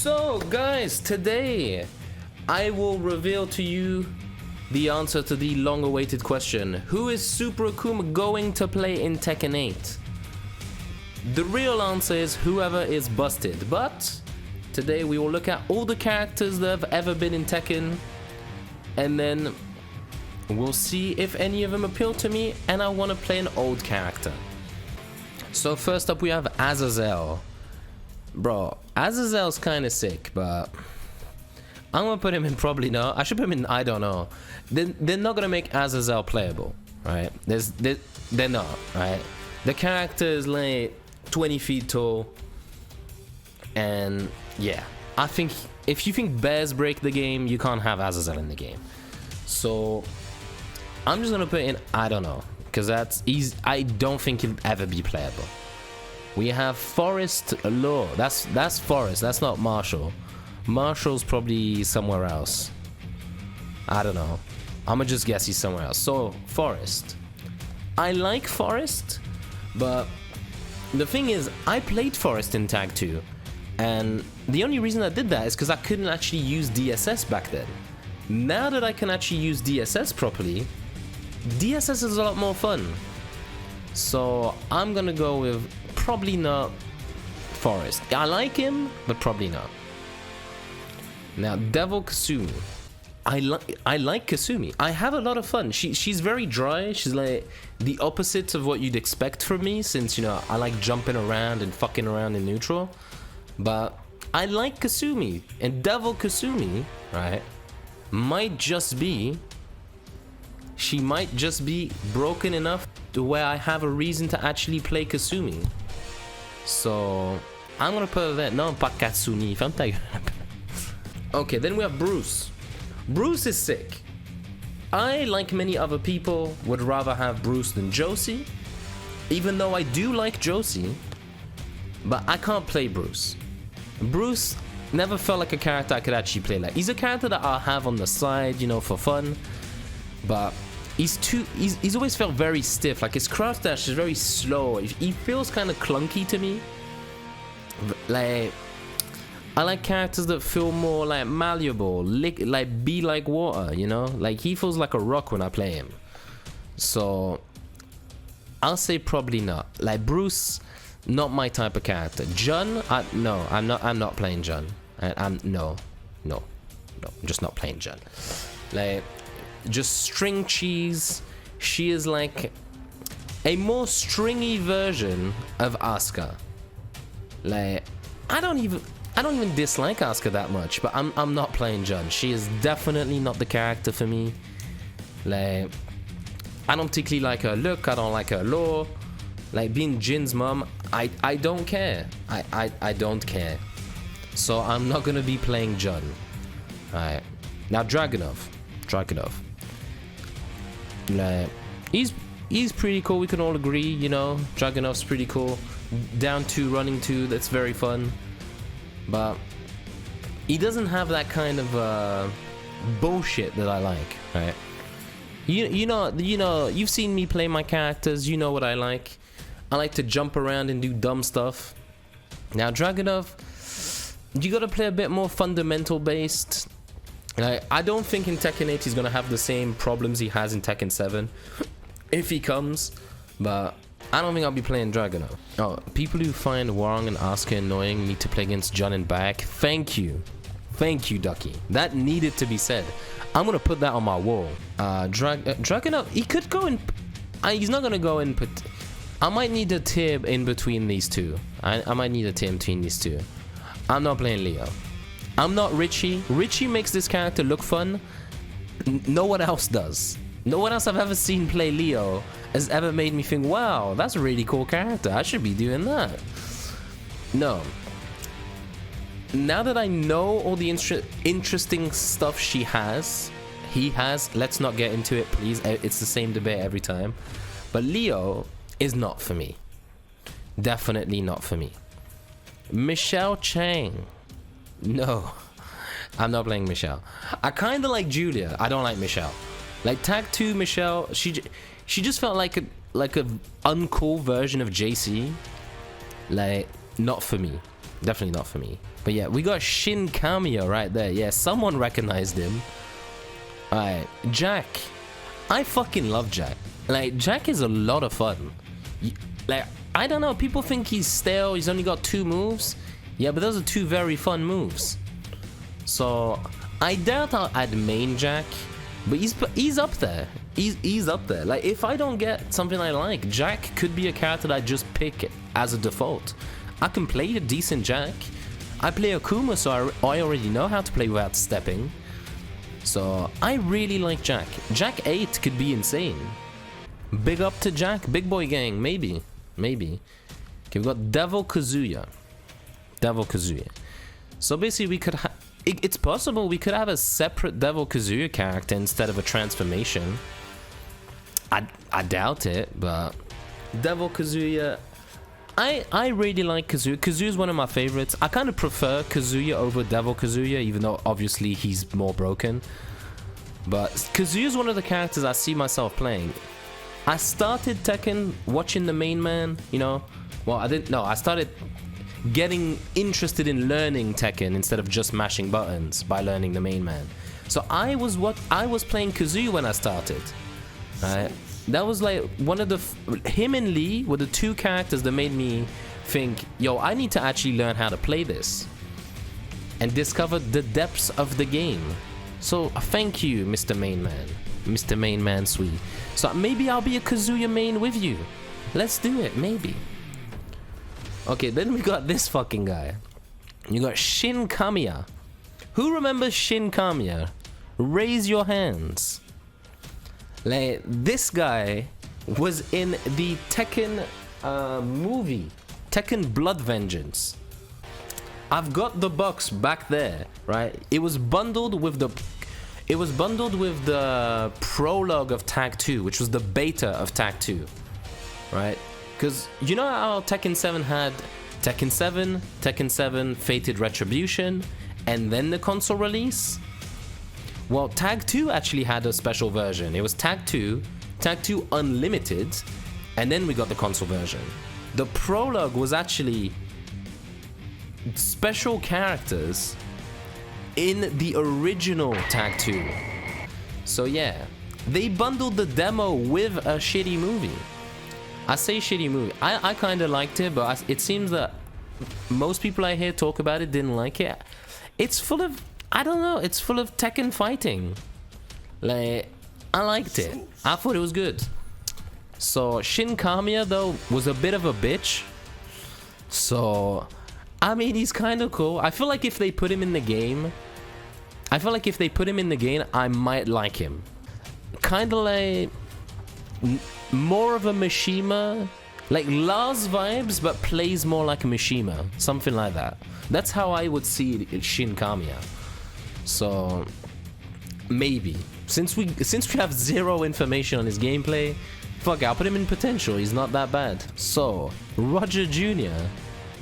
So guys, today I will reveal to you the answer to the long-awaited question: who is Super Akouma going to play in Tekken 8? The real answer is whoever is busted, but today we will look at all the characters that have ever been in Tekken, and then we'll see if any of them appeal to me and I want to play an old character. So first up we have Azazel. Bro, Azazel's kind of sick, but I'm gonna put him in probably no. I should put him in I don't know. They're not gonna make Azazel playable, right? They're not, right? The character is like 20 feet tall, and yeah, I think if you think bears break the game, you can't have Azazel in the game. So I'm just gonna put in I don't know, because I don't think he'll ever be playable. We have Forest Law. That's Forest. That's not Marshall. Marshall's probably somewhere else. I don't know. I'm gonna just guess he's somewhere else. So Forest. I like Forest, but the thing is, I played Forest in Tag 2, and the only reason I did that is because I couldn't actually use DSS back then. Now that I can actually use DSS properly, DSS is a lot more fun. So I'm gonna go with probably not Forest. I like him, but probably not. Now, Devil Kasumi. I like Kasumi. I have a lot of fun. She's very dry. She's like the opposite of what you'd expect from me, since, you know, I like jumping around and fucking around in neutral. But I like Kasumi, and Devil Kasumi, right, she might just be broken enough to where I have a reason to actually play Kasumi. So I'm gonna put that. No, pas Kasumi. Okay, then we have Bruce. Bruce is sick. I, like many other people, would rather have Bruce than Josie, even though I do like Josie, but I can't play Bruce. Bruce never felt like a character I could actually play like. He's a character that I'll have on the side, you know, for fun, but he's always felt very stiff. Like, his crouch dash is very slow. He feels kind of clunky to me. Like, I like characters that feel more like malleable, be like water, you know? Like, he feels like a rock when I play him. So I'll say probably not. Like, Bruce, not my type of character. Jun, no, I'm not playing Jun. I'm just not playing Jun. Like, just string cheese. She is like a more stringy version of Asuka. Like, I don't even dislike Asuka that much, but I'm not playing Jun. She is definitely not the character for me. Like, I don't particularly like her look. I don't like her lore. Like, being Jin's mom, I don't care. I don't care. So I'm not gonna be playing Jun. Alright. Now Dragunov. Like, he's pretty cool. We can all agree, you know. Dragunov's pretty cool. Down 2, running 2, that's very fun. But he doesn't have that kind of bullshit that I like, right? You know, you've seen me play my characters. You know what I like. I like to jump around and do dumb stuff. Now Dragunov, you gotta play a bit more fundamental based. I don't think in Tekken 8 he's gonna have the same problems he has in Tekken 7 if he comes, but I don't think I'll be playing Dragunov. Oh, people who find Wong and Asuka annoying need to play against Jun and back. Thank you, Ducky. That needed to be said. I'm gonna put that on my wall. Dragunov, he could go in. He's not gonna go in. I might need a tier in between these two. I might need a tier between these two. I'm not playing Leo. I'm not Richie. Richie makes this character look fun. No one else does. No one else I've ever seen play Leo has ever made me think, wow, that's a really cool character. I should be doing that. No. Now that I know all the interesting stuff he has, let's not get into it, please. It's the same debate every time. But Leo is not for me. Definitely not for me. Michelle Chang. No, I'm not playing Michelle. I kind of like Julia. I don't like Michelle. Like, Tag 2 Michelle, she just felt like a uncool version of JC. Like, not for me. Definitely not for me. But yeah, we got Shin Kamiya right there. Yeah, someone recognized him. Alright, Jack. I fucking love Jack. Like, Jack is a lot of fun. Like, I don't know, people think he's stale, he's only got 2 moves. Yeah, but those are 2 very fun moves. So, I doubt I'll add main Jack, but he's up there. He's up there. Like, if I don't get something I like, Jack could be a character that I just pick as a default. I can play a decent Jack. I play Akouma, so I already know how to play without stepping. So, I really like Jack. Jack 8 could be insane. Big up to Jack, big boy gang, maybe. Okay, we've got Devil Kazuya. So basically we could it's possible we could have a separate Devil Kazuya character instead of a transformation. I doubt it, but Devil Kazuya, I really like Kazuya. Kazuya is one of my favorites. I kind of prefer Kazuya over Devil Kazuya, even though obviously he's more broken. But Kazuya is one of the characters I see myself playing. I started Tekken watching the main man, you know. Well, I didn't know. I started getting interested in learning Tekken instead of just mashing buttons by learning the main man. So I was playing Kazuya when I started. Right? That was like one of the him and Lee were the 2 characters that made me think, yo, I need to actually learn how to play this and discover the depths of the game. So thank you, Mr. Main Man. Mr. Main Man Sweet. So maybe I'll be a Kazuya main with you. Let's do it, maybe. Okay, then we got this fucking guy. You got Shin Kamiya. Who remembers Shin Kamiya? Raise your hands. Like, this guy was in the Tekken movie, Tekken Blood Vengeance. I've got the box back there, right? It was bundled with the prologue of Tag 2, which was the beta of Tag 2, right? Because you know how Tekken 7 had Tekken 7, Fated Retribution, and then the console release? Well, Tag 2 actually had a special version. It was Tag 2 Unlimited, and then we got the console version. The prologue was actually special characters in the original Tag 2. So yeah, they bundled the demo with a shitty movie. I say shitty movie. I kind of liked it, but it seems that most people I hear talk about it didn't like it. It's full of, I don't know, it's full of Tekken fighting. Like, I liked it. I thought it was good. So Shin Kamiya though was a bit of a bitch. So I mean, he's kind of cool. I feel like if they put him in the game, I might like him. Kind of like more of a Mishima, like Lars vibes, but plays more like a Mishima, something like that. That's how I would see Shin Kamiya. So maybe since we have 0 information on his gameplay, fuck it, I'll put him in potential. He's not that bad. So Roger Jr.,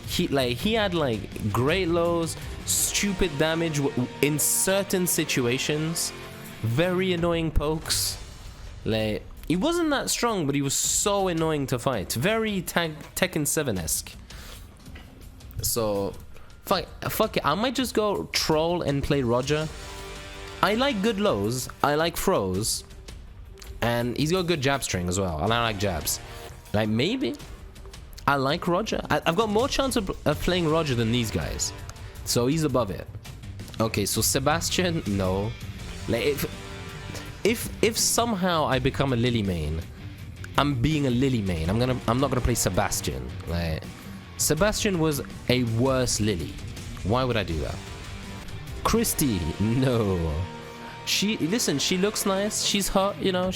he had like great lows, stupid damage in certain situations, very annoying pokes. Like, he wasn't that strong, but he was so annoying to fight. Very Tekken 7-esque. So fuck it, I might just go troll and play Roger. I like good lows, I like throws, and he's got good jab string as well, and I like jabs. Like, maybe I like Roger. I've got more chance of playing Roger than these guys, so he's above it. Okay, so Sebastian, no. Like, if somehow I become a Lily main, I'm being a Lily main. I'm not gonna play Sebastian. Like, Sebastian was a worse Lily. Why would I do that? Christy, no. She looks nice. She's hot, you know.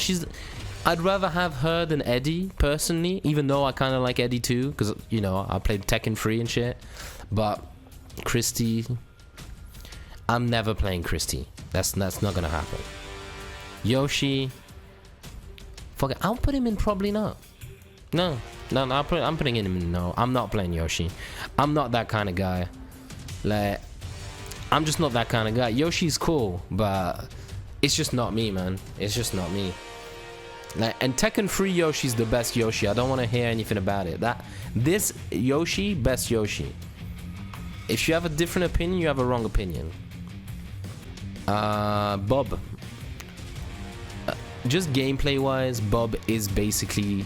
I'd rather have her than Eddie, personally, even though I kind of like Eddie too, because, you know, I played Tekken 3 and shit. But Christy, I'm never playing Christy. That's not gonna happen. Yoshi, fuck it, I'll put him in probably not. No, I'm putting him in no. I'm not playing Yoshi. I'm not that kind of guy. Like, I'm just not that kind of guy. Yoshi's cool, but it's just not me, man. It's just not me. Like, and Tekken 3 Yoshi's the best Yoshi. I don't want to hear anything about it. This Yoshi, best Yoshi. If you have a different opinion, you have a wrong opinion. Bob. Just gameplay-wise, Bob is basically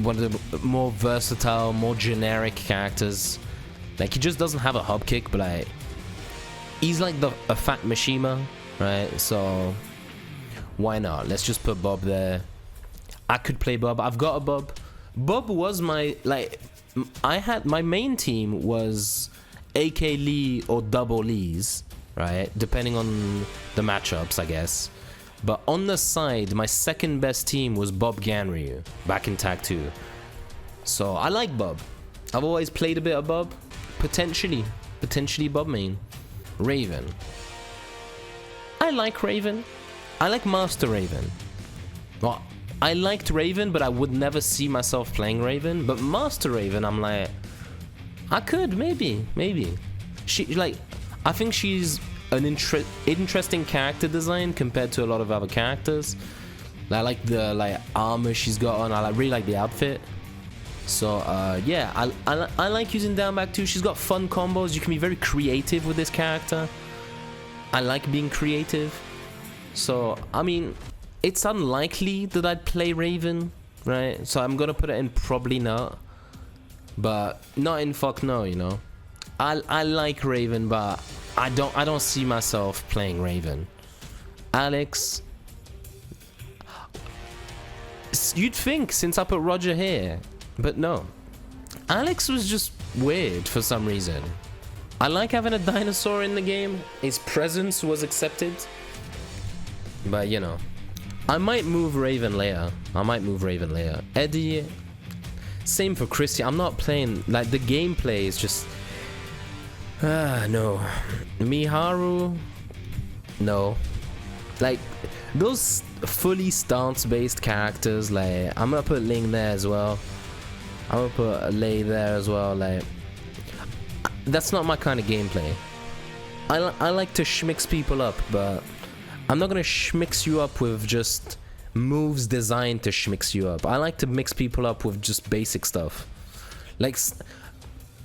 one of the more versatile, more generic characters. Like, he just doesn't have a hub kick, but like, he's like a fat Mishima, right? So why not? Let's just put Bob there. I could play Bob. I've got a Bob. Bob was my, like, I had, my main team was AK Lee or double Lees, right? Depending on the matchups, I guess. But on the side, my second best team was Bob Ganryu back in Tag 2. So I like Bob. I've always played a bit of Bob. Potentially Bob main. Raven. I like Raven. I like Master Raven. Well, I liked Raven, but I would never see myself playing Raven. But Master Raven, I'm like, I could, maybe. She, like, I think she's an interesting character design compared to a lot of other characters. I like the armor she's got on. I really like the outfit. So yeah, I like using down back too. She's got fun combos. You can be very creative with this character. I like being creative. So I mean, it's unlikely that I'd play Raven, right? So I'm gonna put it in probably not, but not in fuck no, you know. I like Raven, but I don't see myself playing Raven. Alex, you'd think since I put Roger here, but no. Alex was just weird for some reason. I like having a dinosaur in the game. His presence was accepted, but you know, I might move Raven later. Eddie, same for Christian. I'm not playing, like, the gameplay is just no. Miharu, no. Like, those fully stance-based characters, like, I'm gonna put Ling there as well. I'm gonna put Lei there as well. Like, that's not my kind of gameplay. I like to schmix people up, but I'm not gonna schmix you up with just moves designed to schmix you up. I like to mix people up with just basic stuff. Like,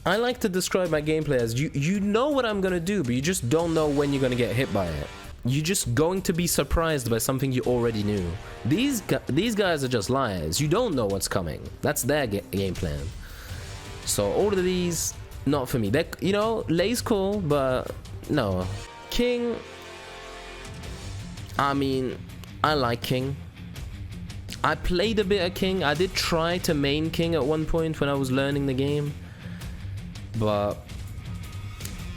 I like to describe my gameplay as you know what I'm gonna do, but you just don't know when you're gonna get hit by it. You're just going to be surprised by something you already knew. These guys are just liars. You don't know what's coming. That's their game plan. So all of these, not for me. They're, you know, Lei's cool, but no. King, I mean, I like King. I played a bit of King. I did try to main King at one point when I was learning the game. But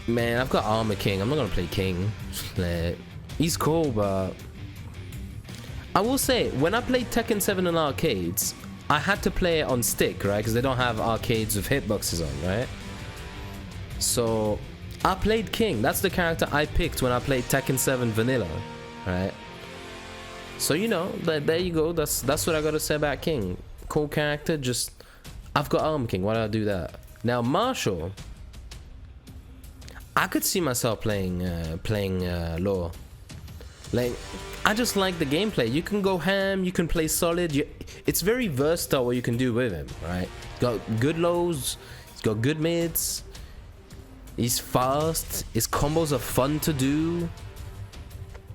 man, I've got Armor King. I'm not gonna play King. Like, he's cool, but I will say, when I played Tekken 7 in arcades, I had to play it on stick, right? Because they don't have arcades with hitboxes on, right? So I played King. That's the character I picked when I played Tekken 7 vanilla, right? So you know, there you go. That's what I gotta say about King. Cool character. Just, I've got Armor King. Why did I do that? Now Marshall, I could see myself playing Law. Like, I just like the gameplay. You can go ham, you can play solid. It's very versatile what you can do with him, right? He's got good lows, he's got good mids, he's fast, his combos are fun to do.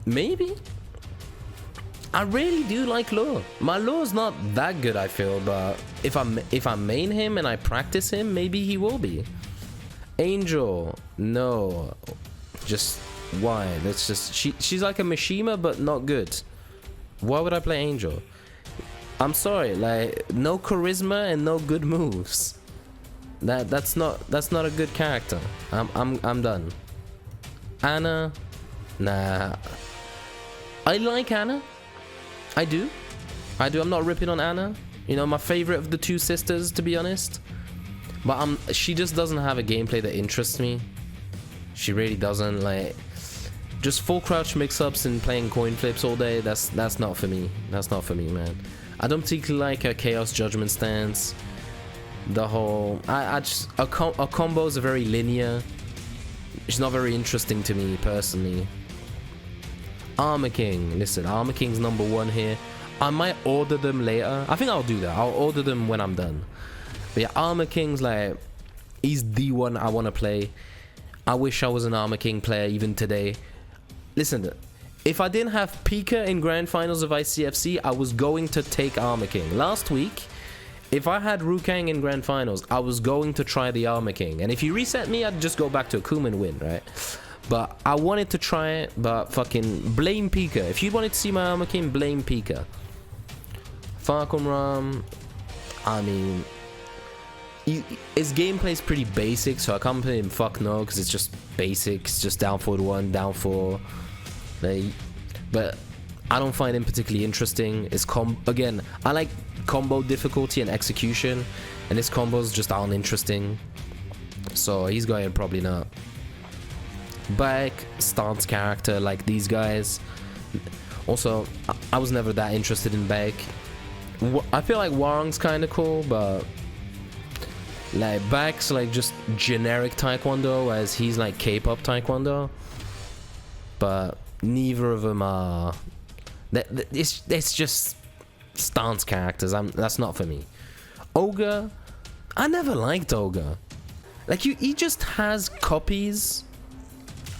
Maybe. I really do like Law. My Law's not that good, I feel, but if I main him and I practice him, maybe he will be. Angel, no. Just why? That's just she's like a Mishima, but not good. Why would I play Angel? I'm sorry, like, no charisma and no good moves. That's not a good character. I'm done. Anna, nah. I like Anna. I do. I'm not ripping on Anna. You know, my favorite of the two sisters, to be honest. But she just doesn't have a gameplay that interests me. She really doesn't. Like, just full crouch mix-ups and playing coin flips all day. That's not for me. That's not for me, man. I don't particularly like her Chaos Judgment stance. The whole, her combos are very linear. It's not very interesting to me personally. Armor King. Listen, Armor King's #1 here. I might order them later. I think I'll do that. I'll order them when I'm done. But yeah, Armor King's like, He's the one I want to play. I wish I was an Armor King player even today. Listen, if I didn't have Pika in Grand Finals of ICFC, I was going to take Armor King. Last week, if I had Rukang in Grand Finals, I was going to try the Armor King. And if you reset me, I'd just go back to Akouma and win, right? But I wanted to try it, but fucking blame Pika. If you wanted to see my Armor King, blame Pika. Falcon Ram, I mean, his gameplay's pretty basic, so I can't play him fuck no, because it's just basic. It's just down forward 1, down 4. Like, but I don't find him particularly interesting. His again, I like combo difficulty and execution, and his combos just aren't interesting. So he's going probably not. Back stance character like these guys. Also, I was never that interested in Baek. I feel like Warang's kind of cool, but like Baek's like just generic Taekwondo, whereas he's like K-pop Taekwondo. But neither of them are. It's just stance characters. That's not for me. Ogre, I never liked Ogre. Like he just has copies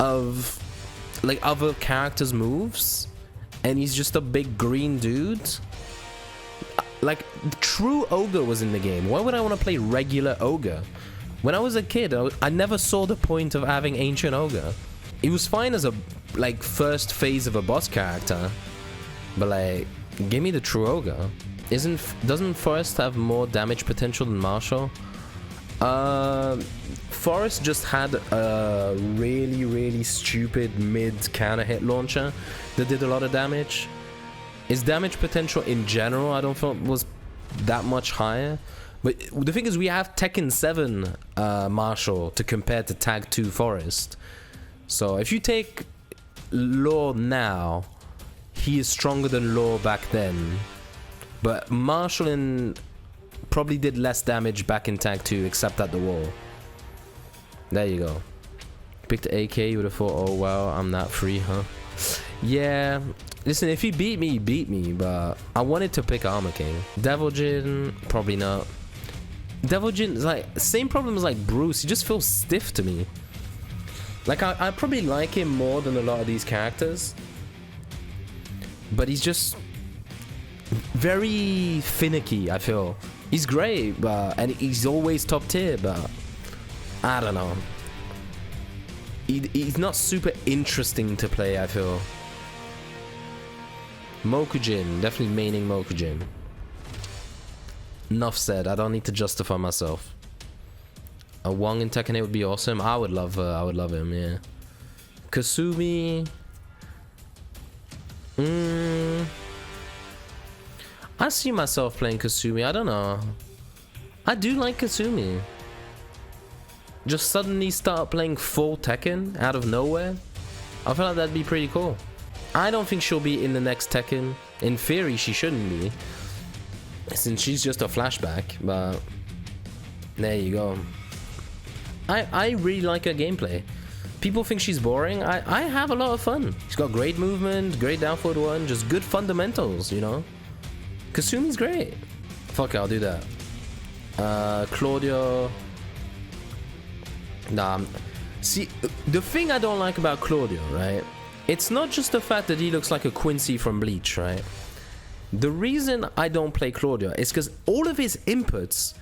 of like other characters' moves, and he's just a big green dude. Like true Ogre was in the game. Why would I want to play regular Ogre? When I was a kid, I never saw the point of having Ancient Ogre. It was fine as a like first phase of a boss character, but like give me the true Ogre. Doesn't Forest have more damage potential than Marshall? Forest just had a really stupid mid counter hit launcher that did a lot of damage. His damage potential in general I don't feel was that much higher. But the thing is, we have Tekken 7 Marshall to compare to Tag 2 Forest. So if you take Law now, he is stronger than Law back then. But Marshall probably did less damage back in Tag 2, except at the wall. There you go. Picked AK, you would have thought, oh wow, I'm that free, huh? Yeah, listen, if he beat me, he beat me, but I wanted to pick Armor King. Devil Jin, probably not. Devil Jin is like, same problem as like Bruce, he just feels stiff to me. Like, I probably like him more than a lot of these characters. But he's just very finicky, I feel. He's great, and he's always top tier, but I don't know. He's not super interesting to play, I feel. Mokujin, definitely maining Mokujin. Enough said, I don't need to justify myself. A Wong in Tekken 8 would be awesome. I would love him, yeah. Kasumi. I see myself playing Kasumi. I don't know. I do like Kasumi. Just suddenly start playing full Tekken out of nowhere. I feel like that'd be pretty cool. I don't think she'll be in the next Tekken. In theory, she shouldn't be, since she's just a flashback. But there you go. I really like her gameplay. People think she's boring. I have a lot of fun. She's got great movement, great down forward 1, just good fundamentals, you know. Kasumi's great. Fuck it, I'll do that. Claudio. Nah. See, the thing I don't like about Claudio, right? It's not just the fact that he looks like a Quincy from Bleach, right? The reason I don't play Claudio is because all of his inputs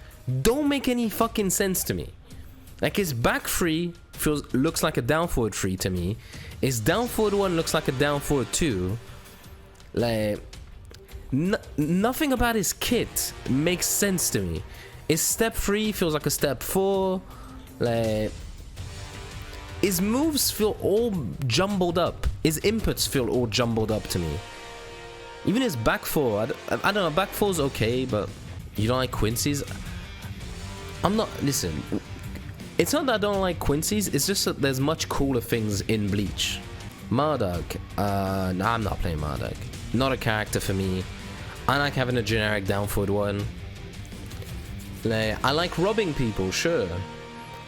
don't make any fucking sense to me. Like, his back 3 looks like a down forward 3 to me. His down forward 1 looks like a down forward 2. Like, nothing about his kit makes sense to me. His step 3 feels like a step 4. Like, his moves feel all jumbled up. His inputs feel all jumbled up to me. Even his back 4, I don't know, back 4's okay, but you don't like Quincy's? Listen, it's not that I don't like Quincy's, it's just that there's much cooler things in Bleach. Marduk, nah, I'm not playing Marduk. Not a character for me. I like having a generic down forward 1. Like, I like robbing people, sure.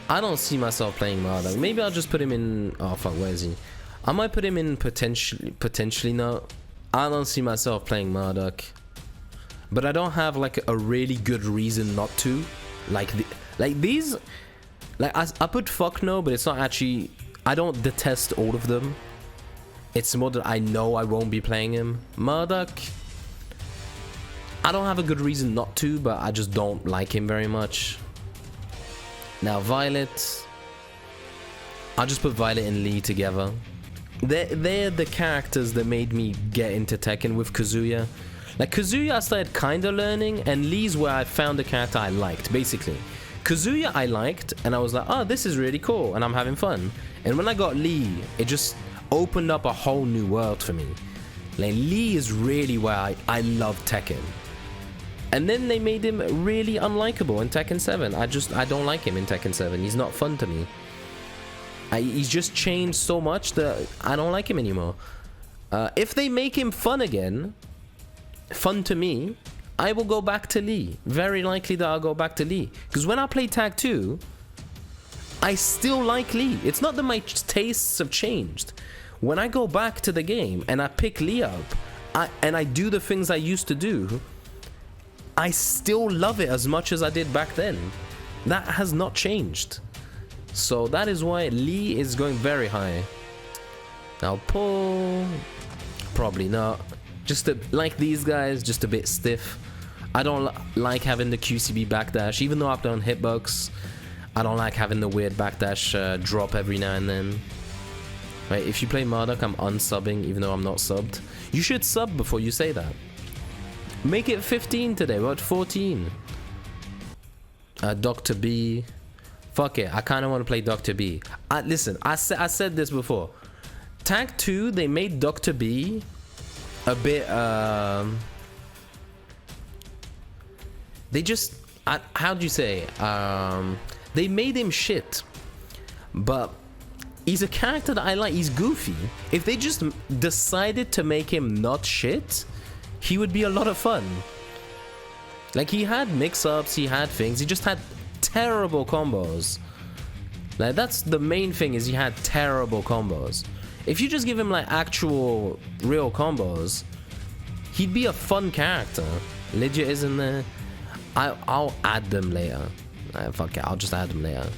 I don't see myself playing Marduk. Maybe I'll just put him in... Oh, fuck, where is he? I might put him in potentially not. I don't see myself playing Marduk. But I don't have, like, a really good reason not to. Like these... Like, I put fuck no, but it's not actually... I don't detest all of them. It's more that I know I won't be playing him. Murdoch... I don't have a good reason not to, but I just don't like him very much. Now, Violet... I'll just put Violet and Lee together. They're the characters that made me get into Tekken with Kazuya. Like, Kazuya I started kinda learning, and Lee's where I found the character I liked, basically. Kazuya I liked, and I was like, oh, this is really cool, and I'm having fun. And when I got Lee, it just opened up a whole new world for me. Like, Lee is really where I love Tekken. And then they made him really unlikable in Tekken 7. I don't like him in Tekken 7. He's not fun to me. He's just changed so much that I don't like him anymore. If they make him fun again, fun to me, I will go back to Lee. Very likely that I'll go back to Lee. Because when I play Tag 2, I still like Lee. It's not that my tastes have changed. When I go back to the game and I pick Lee up, and I do the things I used to do, I still love it as much as I did back then. That has not changed. So that is why Lee is going very high. Now Paul, probably not. Just like these guys, just a bit stiff. I don't like having the QCB backdash, even though I've done hitbox. I don't like having the weird backdash drop every now and then. Right, if you play Marduk, I'm unsubbing, even though I'm not subbed. You should sub before you say that. Make it 15 today, what, 14? Dr. B. Fuck it, I kind of want to play Dr. B. Listen, I said this before. Tag 2, they made Dr. B a bit, they just, how do you say, they made him shit. But he's a character that I like, he's goofy. If they just decided to make him not shit, he would be a lot of fun. Like, he had mix-ups, he had things, he just had terrible combos. Like, that's the main thing, is he had terrible combos. If you just give him like actual real combos, he'd be a fun character. Lydia isn't there. I'll add them later. Fuck it, I'll just add them later.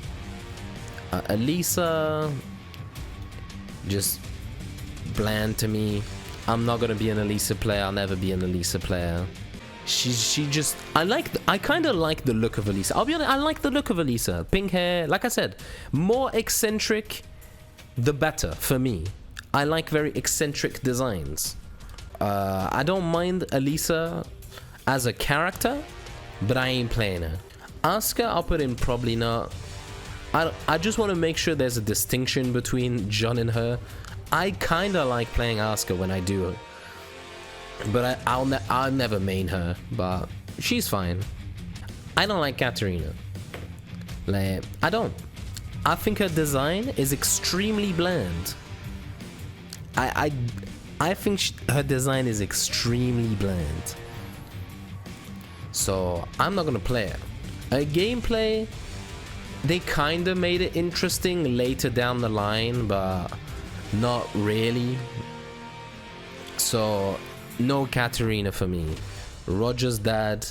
Elisa, just bland to me. I'm not gonna be an Elisa player. I'll never be an Elisa player. She just, I kind of like the look of Elisa. I'll be honest, I like the look of Elisa. Pink hair, like I said, more eccentric, the better for me. I like very eccentric designs. I don't mind Elisa as a character, but I ain't playing her. Asuka, I'll put in probably not. I just want to make sure there's a distinction between Jun and her. I kind of like playing Asuka when I do it, but I'll never main her. But she's fine. I don't like Katarina. Like, I don't. I think her design is extremely bland. I think her design is extremely bland. So I'm not gonna play it. Gameplay, they kinda made it interesting later down the line, but not really. So no Katarina for me. Roger's dad,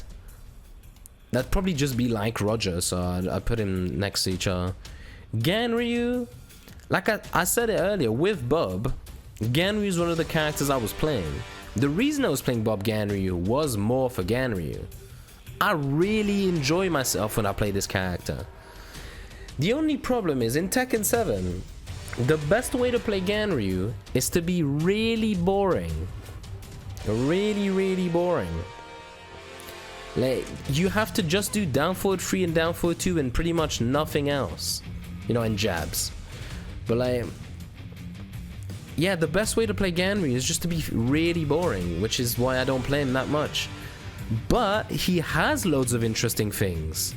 that'd probably just be like Roger, so I put him next to each other. Ganryu, like I said it earlier, with Bob, Ganryu is one of the characters I was playing. The reason I was playing Bob Ganryu was more for Ganryu. I really enjoy myself when I play this character. The only problem is, in Tekken 7, the best way to play Ganryu is to be really boring. Really, really boring. Like, you have to just do down forward 3 and down forward 2 and pretty much nothing else. You know, and jabs. But like, yeah, the best way to play Ganryu is just to be really boring, which is why I don't play him that much. But he has loads of interesting things.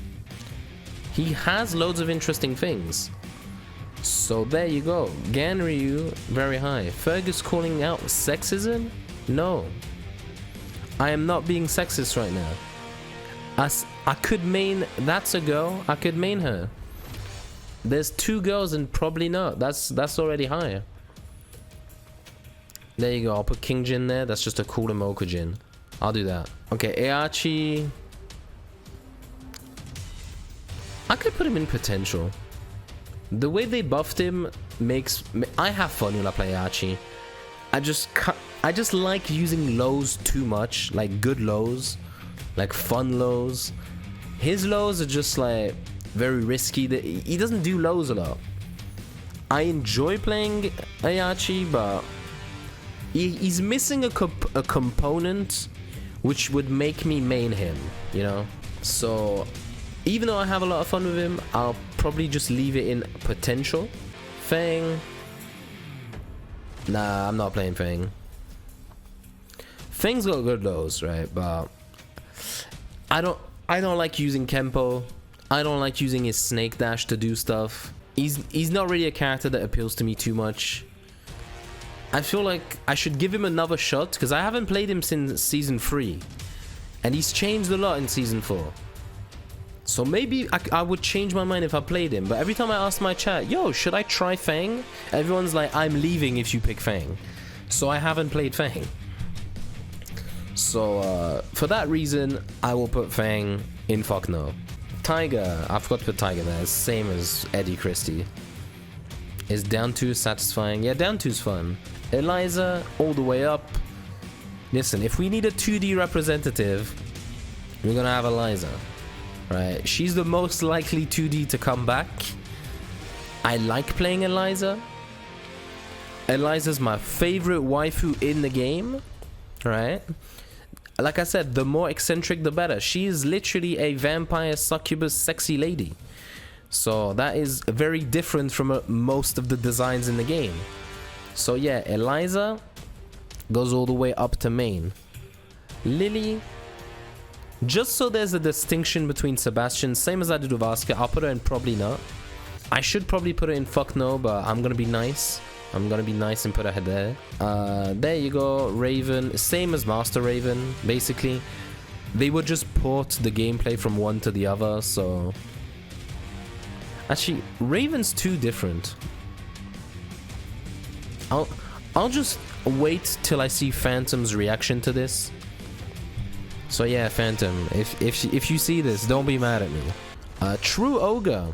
He has loads of interesting things. So there you go. Ganryu, very high. Fergus calling out sexism? No. I am not being sexist right now. I could main, that's a girl, I could main her. There's 2 girls and probably not. That's already higher. There you go. I'll put King Jin there. That's just a cool Emoka Jin. I'll do that. Okay, Aichi. I could put him in potential. The way they buffed him makes I have fun when I play Archie. I just like using lows too much, like good lows, like fun lows. His lows are just like very risky. He doesn't do lows a lot. I enjoy playing Ayachi, but he's missing a component which would make me main him, you know? So even though I have a lot of fun with him, I'll probably just leave it in potential. Fang. Nah, I'm not playing Fang. Fang's got good lows, right? But I don't like using Kempo. I don't like using his snake dash to do stuff. He's not really a character that appeals to me too much. I feel like I should give him another shot because I haven't played him since season 3. And he's changed a lot in season 4. So maybe I would change my mind if I played him. But every time I ask my chat, yo, should I try Fang? Everyone's like, I'm leaving if you pick Fang. So I haven't played Fang. So for that reason, I will put Fang in fuck no. Tiger, I forgot to put Tiger there. It's same as Eddie Christie. Is down 2 satisfying? Yeah, down 2's fun. Eliza, all the way up. Listen, if we need a 2D representative, we're gonna have Eliza. Right? She's the most likely 2D to come back. I like playing Eliza. Eliza's my favorite waifu in the game. Right? Like I said, the more eccentric, the better. She is literally a vampire succubus sexy lady. So that is very different from most of the designs in the game. So yeah, Eliza goes all the way up to main. Lily, just so there's a distinction between Sebastian, same as I did with Asuka, I'll put her in probably not. I should probably put her in fuck no, but I'm gonna be nice. I'm gonna be nice and put her there. There you go, Raven, same as Master Raven, basically. They would just port the gameplay from one to the other, so... Actually, Raven's too different. I'll just wait till I see Phantom's reaction to this. So yeah, Phantom, if you see this, don't be mad at me. True Ogre.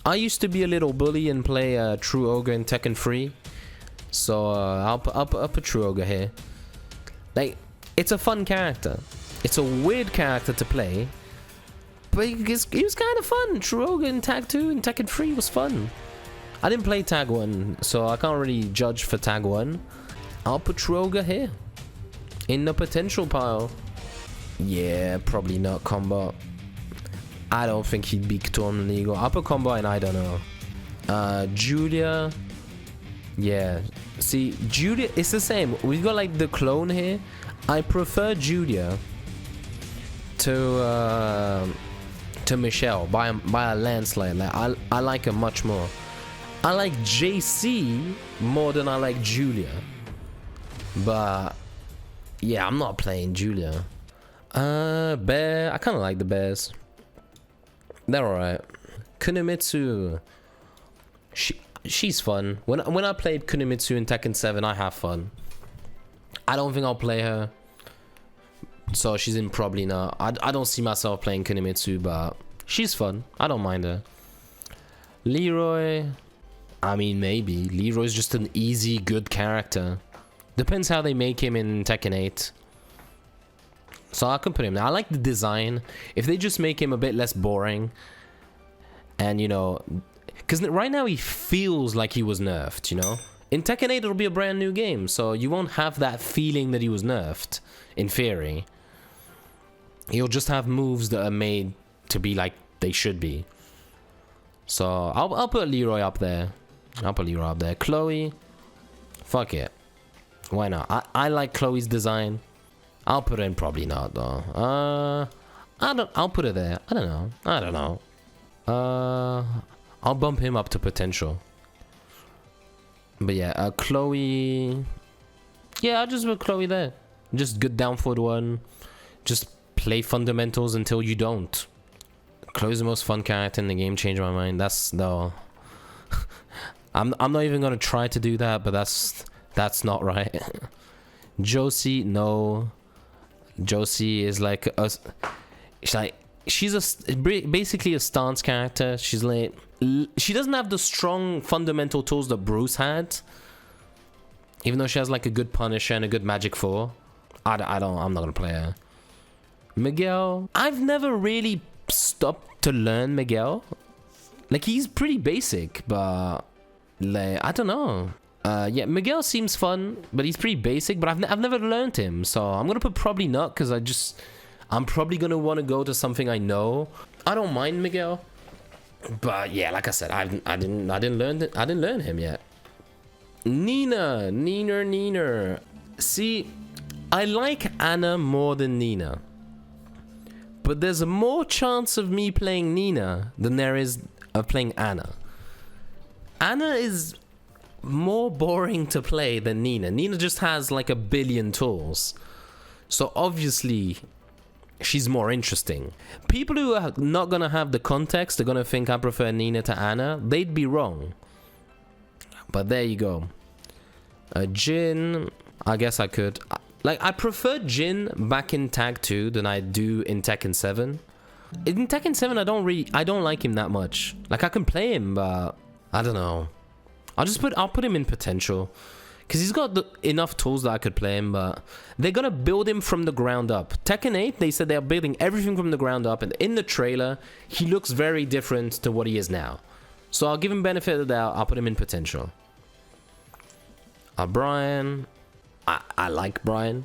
I used to be a little bully and play True Ogre in Tekken 3. So I'll put True Ogre here. Like, it's a fun character. It's a weird character to play. But he was kind of fun. True Ogre in Tag 2 and Tekken 3 was fun. I didn't play Tag 1, so I can't really judge for Tag 1. I'll put True Ogre here. In the potential pile. Yeah, probably not Combo. I don't think he'd be tournament legal. I'll put Combo and I don't know. Julia. Yeah. See, Julia, it's the same. We've got like the clone here. I prefer Julia to Michelle by a landslide. Like I like her much more. I like JC more than I like Julia. But yeah, I'm not playing Julia. Bear. I kind of like the bears. They're alright. Kunimitsu. She's fun. When I played Kunimitsu in Tekken 7, I have fun. I don't think I'll play her. So she's in probably not. I don't see myself playing Kunimitsu, but she's fun. I don't mind her. Leroy. I mean, maybe. Leroy's just an easy, good character. Depends how they make him in Tekken 8. So I can put him there. I like the design. If they just make him a bit less boring. And, you know... Because right now he feels like he was nerfed, you know? In Tekken 8 it'll be a brand new game. So you won't have that feeling that he was nerfed. In theory. He'll just have moves that are made to be like they should be. So I'll put Leroy up there. I'll put Leroy up there. Chloe. Fuck it. Why not? I like Chloe's design. I'll put her in probably not though. I'll put her there. I don't know. I'll bump him up to potential. But yeah, Chloe. Yeah, I'll just put Chloe there. Just good down forward one. Just play fundamentals until you don't. Chloe's the most fun character in the game. Change my mind. That's no. I'm not even gonna try to do that, but that's not right. Josie, no. Josie is like she's basically a stance character. She's like she doesn't have the strong fundamental tools that Bruce had. Even though she has like a good Punisher and a good Magic 4. I'm not gonna play her. Miguel, I've never really stopped to learn Miguel. Like, he's pretty basic, but like, I don't know. Yeah, Miguel seems fun, but he's pretty basic, but I've never learned him, so I'm gonna put probably not, because I'm probably gonna want to go to something I know. I don't mind Miguel, but yeah, like I said, I didn't learn him yet. Nina. See, I like Anna more than Nina, but there's a more chance of me playing Nina than there is of playing Anna. Anna is more boring to play than Nina. Nina just has like a billion tools, so obviously she's more interesting. People who are not gonna have the context are gonna think I prefer Nina to Anna. They'd be wrong. But there you go. Jin, I guess I could. Like, I prefer Jin back in Tag 2 than I do in Tekken 7. In Tekken 7, I don't like him that much. Like, I can play him, but I don't know. I'll put him in potential, because he's got enough tools that I could play him, but they're gonna build him from the ground up. Tekken 8, they said they're building everything from the ground up, and in the trailer, he looks very different to what he is now. So I'll give him benefit of the doubt. I'll put him in potential. Brian, I like Brian,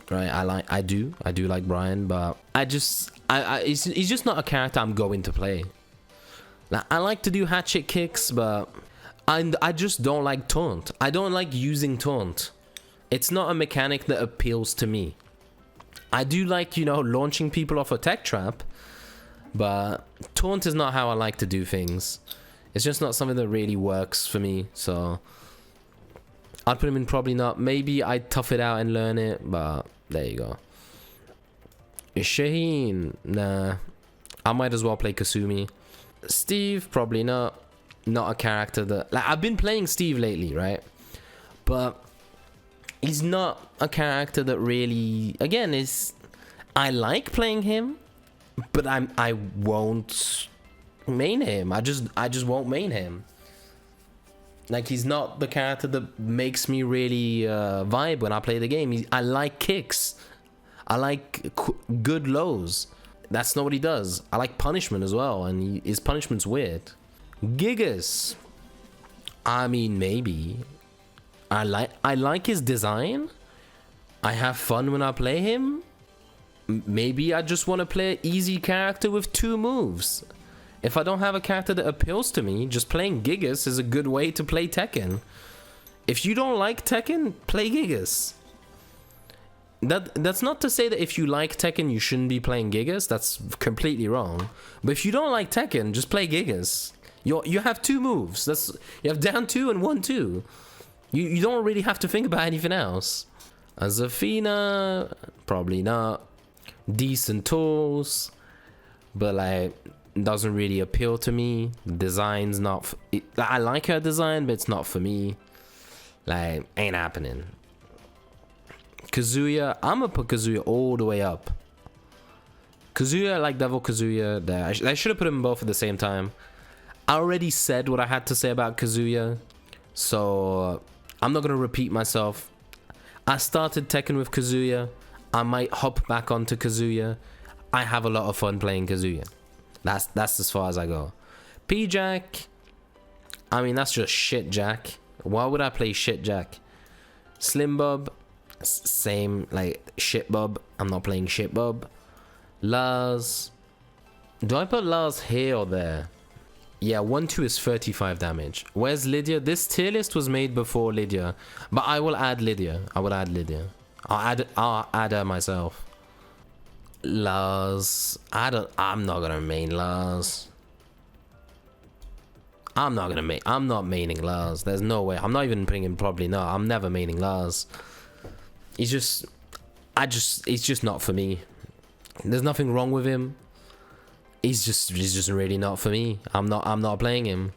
right? I do like Brian, but he's just not a character I'm going to play. Like, I like to do hatchet kicks, but I just don't like taunt. I don't like using taunt. It's not a mechanic that appeals to me. I do like, you know, launching people off a tech trap, but taunt is not how I like to do things. It's just not something that really works for me, so I'd put him in probably not. Maybe I'd tough it out and learn it, but there you go. Shaheen, nah. I might as well play Kasumi. Steve, probably not. Not a character that... Like, I've been playing Steve lately, right? But he's not a character that really... Again, is... I like playing him, but I won't main him. I just won't main him. Like, he's not the character that makes me really vibe when I play the game. I like kicks. I like good lows. That's not what he does. I like punishment as well, and his punishment's weird. Gigas. I mean, maybe. I like his design. I have fun when I play him. Maybe I just want to play an easy character with 2 moves. If I don't have a character that appeals to me, just playing Gigas is a good way to play Tekken. If you don't like Tekken, play Gigas. That's not to say that if you like Tekken, you shouldn't be playing Gigas. That's completely wrong. But if you don't like Tekken, just play Gigas. You have 2 moves. You have down 2 and 1-2. You don't really have to think about anything else. Zafina, probably not. Decent tools, but like doesn't really appeal to me. Design's not. I like her design, but it's not for me. Like, ain't happening. Kazuya, I'm gonna put Kazuya all the way up. Kazuya, like Devil Kazuya, there. I should have put them both at the same time. I already said what I had to say about Kazuya, so I'm not gonna repeat myself. I started Tekken with Kazuya. I might hop back onto Kazuya. I have a lot of fun playing Kazuya. That's as far as I go. P-Jack, I mean, that's just shit Jack. Why would I play shit Jack? Slim Bob, same, like shit Bob. I'm not playing shit Bob. Lars, do I put Lars here or there? Yeah, 1-2 is 35 damage. Where's Lydia? This tier list was made before Lydia, but I will add Lydia. I'll add her myself. Lars, I'm not gonna main Lars. I'm not maining Lars. There's no way. I'm not even putting him probably not. I'm never maining Lars. He's just not for me. There's nothing wrong with him. He's just really not for me. I'm not playing him.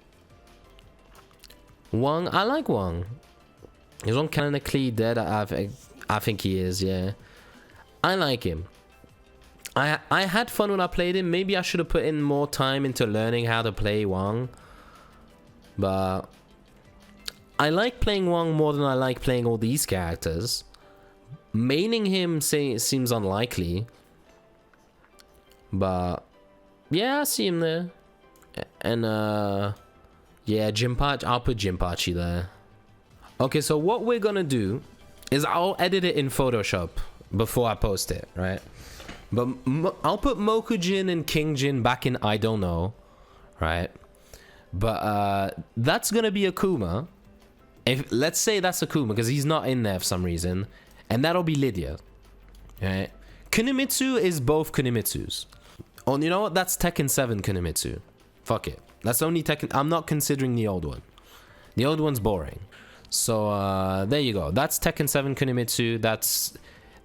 Wang, I like Wang. He's on canonically dead. I think he is, yeah. I like him. I had fun when I played him. Maybe I should have put in more time into learning how to play Wang. But I like playing Wang more than I like playing all these characters. Maining him seems unlikely. But yeah, I see him there. And yeah, Jinpachi. I'll put Jinpachi there. Okay, so what we're gonna do is I'll edit it in Photoshop before I post it, right? But I'll put Mokujin and King Jin back in I don't know, right? But that's gonna be Akouma. If let's say that's Akouma because he's not in there for some reason, and that'll be Lydia, right? Kunimitsu is both Kunimitsus. Oh, you know what? That's Tekken 7 Kunimitsu. Fuck it. That's the only Tekken. I'm not considering the old one. The old one's boring. So there you go. That's Tekken 7 Kunimitsu.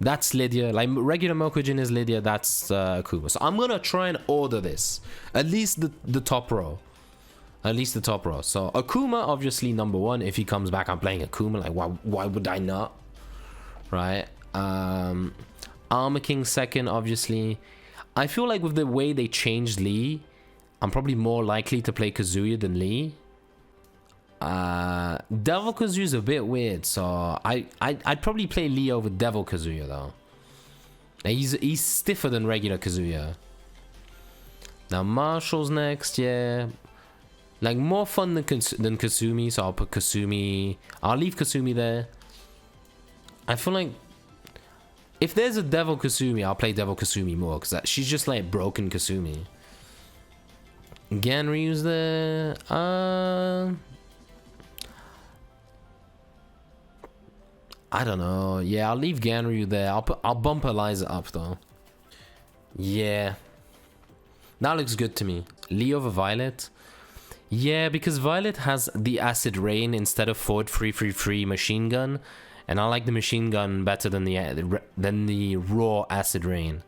That's Lydia. Like regular Mokujin is Lydia. That's Akouma. So I'm gonna try and order this. At least the top row. At least the top row. So Akouma, obviously number one. If he comes back, I'm playing Akouma. Like why would I not? Right. Armor King second, obviously. I feel like with the way they changed Lee, I'm probably more likely to play Kazuya than Lee. Devil Kazuya's a bit weird, so I'd probably play Lee over Devil Kazuya though. He's stiffer than regular Kazuya. Now Marshall's next, yeah. Like more fun than Kasumi, so I'll put Kasumi. I'll leave Kasumi there. I feel like if there's a Devil Kasumi, I'll play Devil Kasumi more because she's just like broken Kasumi. Ganryu's there. I don't know. Yeah, I'll leave Ganryu there. I'll bump Eliza up though. Yeah, that looks good to me. Lee over Violet. Yeah, because Violet has the Acid Rain instead of forward free machine gun, and I like the machine gun better than the raw Acid Rain.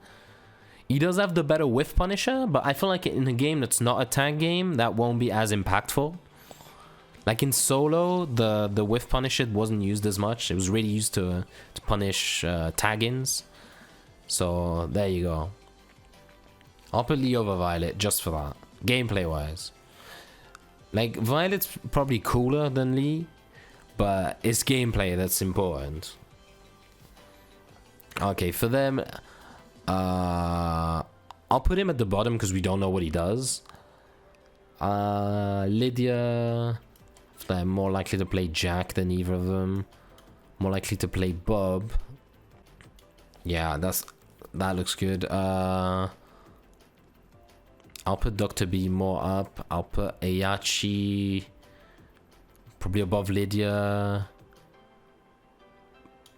He does have the better whiff punisher, but I feel like in a game that's not a tag game, that won't be as impactful. Like in solo, the whiff punisher wasn't used as much. It was really used to punish tag-ins. So there you go. I'll put Lee over Violet just for that. Gameplay wise. Like Violet's probably cooler than Lee, but it's gameplay that's important. Okay, for them, I'll put him at the bottom because we don't know what he does. Lydia, they're more likely to play Jack than either of them. More likely to play Bob. Yeah, that looks good. I'll put Dr. B more up. I'll put Ayachi probably above Lydia.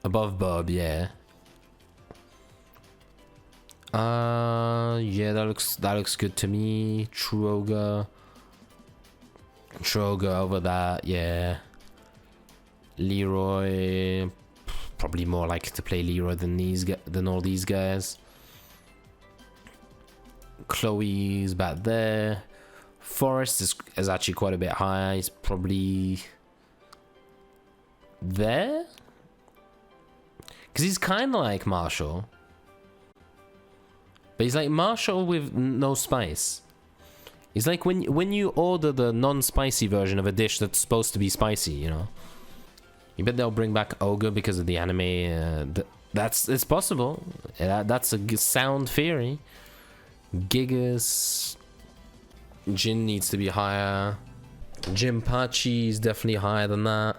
Above Bob, yeah. Yeah, that looks good to me. Troga over that, yeah. Leroy, probably more likely to play Leroy than all these guys. Chloe's back there. Forrest is actually quite a bit higher. He's probably there because he's kind of like Marshall, but he's like Marshall with no spice. He's like when you order the non-spicy version of a dish that's supposed to be spicy, you know. You bet they'll bring back Ogre because of the anime. It's possible. That's a sound theory. Gigas. Jin needs to be higher. Jinpachi is definitely higher than that.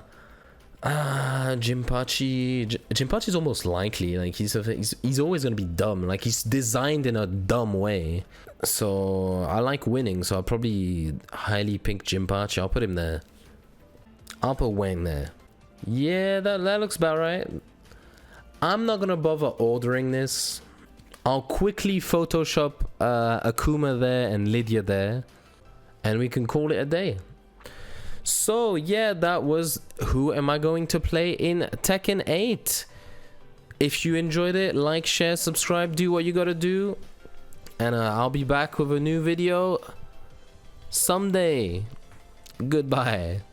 Jinpachi's almost likely. Like he's always gonna be dumb. Like he's designed in a dumb way. So I like winning. So I'll probably highly pick Jinpachi. I'll put him there. I'll put Wang there. Yeah, that looks about right. I'm not gonna bother ordering this. I'll quickly Photoshop Akouma there and Lydia there, and we can call it a day. So yeah, that was who am I going to play in Tekken 8. If you enjoyed it, like, share, subscribe, do what you gotta do, and I'll be back with a new video someday. Goodbye.